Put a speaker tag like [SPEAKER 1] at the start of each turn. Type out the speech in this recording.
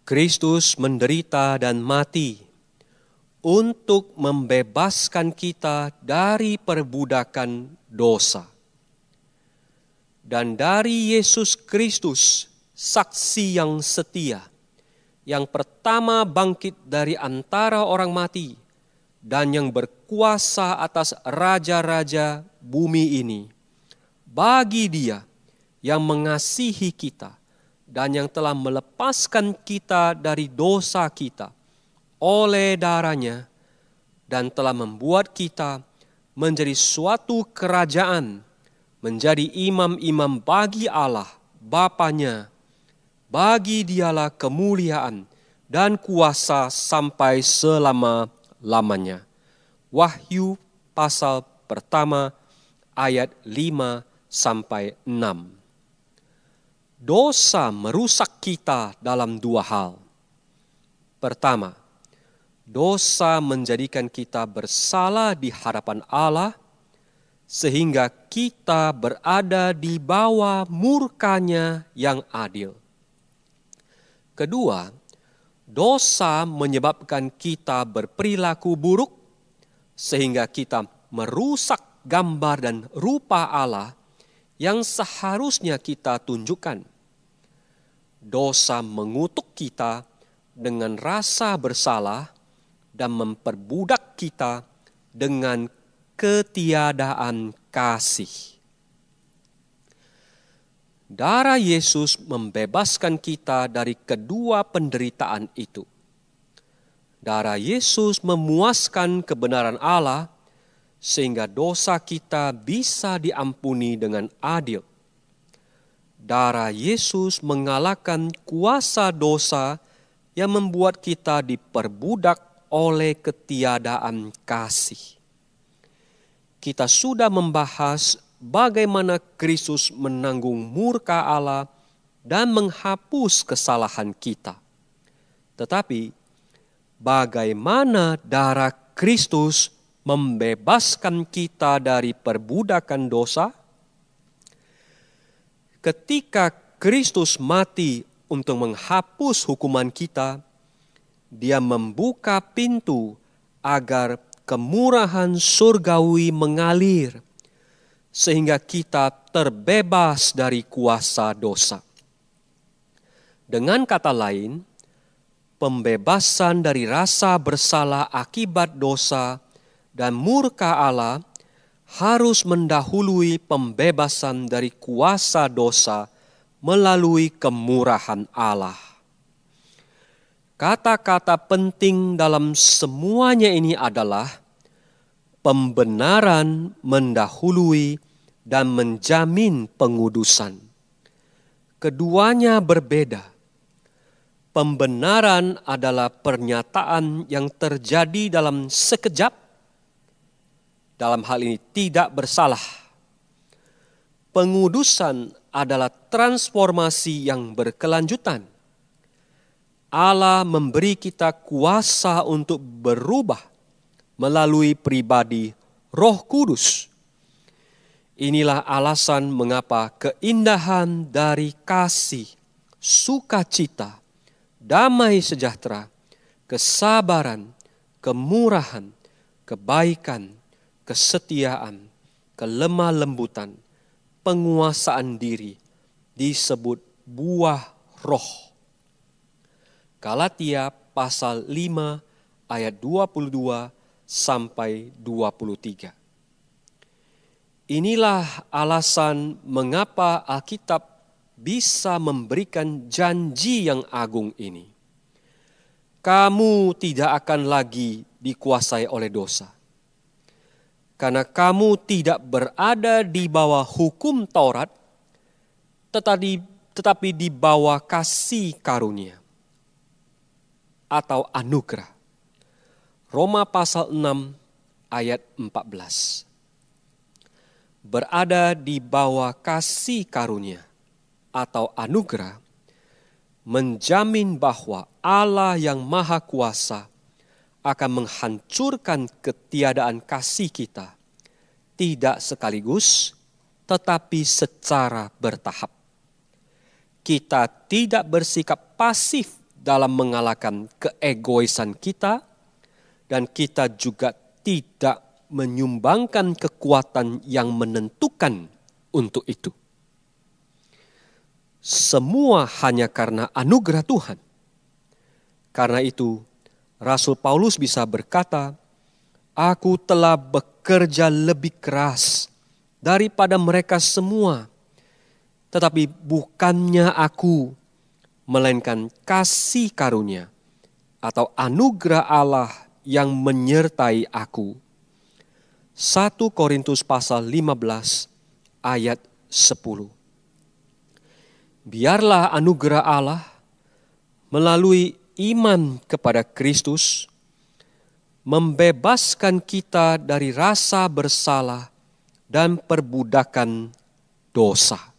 [SPEAKER 1] Kristus menderita dan mati untuk membebaskan kita dari perbudakan dosa. Dan dari Yesus Kristus, saksi yang setia, yang pertama bangkit dari antara orang mati, dan yang berkuasa atas raja-raja bumi ini, bagi Dia yang mengasihi kita dan yang telah melepaskan kita dari dosa kita oleh darah-Nya dan telah membuat kita menjadi suatu kerajaan, menjadi imam-imam bagi Allah Bapa-Nya. Bagi Dialah kemuliaan dan kuasa sampai selama-lamanya. Wahyu pasal pertama ayat 5 sampai 6. Dosa merusak kita dalam dua hal. Pertama, dosa menjadikan kita bersalah di hadapan Allah, sehingga kita berada di bawah murka-Nya yang adil. Kedua, dosa menyebabkan kita berperilaku buruk, sehingga kita merusak gambar dan rupa Allah yang seharusnya kita tunjukkan. Dosa mengutuk kita dengan rasa bersalah dan memperbudak kita dengan ketiadaan kasih. Darah Yesus membebaskan kita dari kedua penderitaan itu. Darah Yesus memuaskan kebenaran Allah sehingga dosa kita bisa diampuni dengan adil. Darah Yesus mengalahkan kuasa dosa yang membuat kita diperbudak oleh ketiadaan kasih. Kita sudah membahas bagaimana Kristus menanggung murka Allah dan menghapus kesalahan kita. Tetapi bagaimana darah Kristus membebaskan kita dari perbudakan dosa? Ketika Kristus mati untuk menghapus hukuman kita, Dia membuka pintu agar kemurahan surgawi mengalir, sehingga kita terbebas dari kuasa dosa. Dengan kata lain, pembebasan dari rasa bersalah akibat dosa dan murka Allah harus mendahului pembebasan dari kuasa dosa melalui kemurahan Allah. Kata-kata penting dalam semuanya ini adalah pembenaran mendahului dan menjamin pengudusan. Keduanya berbeda. Pembenaran adalah pernyataan yang terjadi dalam sekejap, dalam hal ini tidak bersalah. Pengudusan adalah transformasi yang berkelanjutan. Allah memberi kita kuasa untuk berubah melalui pribadi Roh Kudus. Inilah alasan mengapa keindahan dari kasih, sukacita, damai sejahtera, kesabaran, kemurahan, kebaikan, kesetiaan, kelemah lembutan, penguasaan diri disebut buah roh. Galatia pasal 5 ayat 22 sampai 23. Inilah alasan mengapa Alkitab bisa memberikan janji yang agung ini. Kamu tidak akan lagi dikuasai oleh dosa. Karena kamu tidak berada di bawah hukum Taurat, tetapi di bawah kasih karunia atau anugerah. Roma pasal 6 ayat 14. Berada di bawah kasih karunia atau anugerah menjamin bahwa Allah yang Maha Kuasa akan menghancurkan ketiadaan kasih kita, tidak sekaligus tetapi secara bertahap. Kita tidak bersikap pasif dalam mengalahkan keegoisan kita, dan kita juga tidak menyumbangkan kekuatan yang menentukan untuk itu. Semua hanya karena anugerah Tuhan. Karena itu, Rasul Paulus bisa berkata, "Aku telah bekerja lebih keras daripada mereka semua, tetapi bukannya aku, melainkan kasih karunia atau anugerah Allah yang menyertai aku." 1 Korintus pasal 15 ayat 10. Biarlah anugerah Allah melalui iman kepada Kristus membebaskan kita dari rasa bersalah dan perbudakan dosa.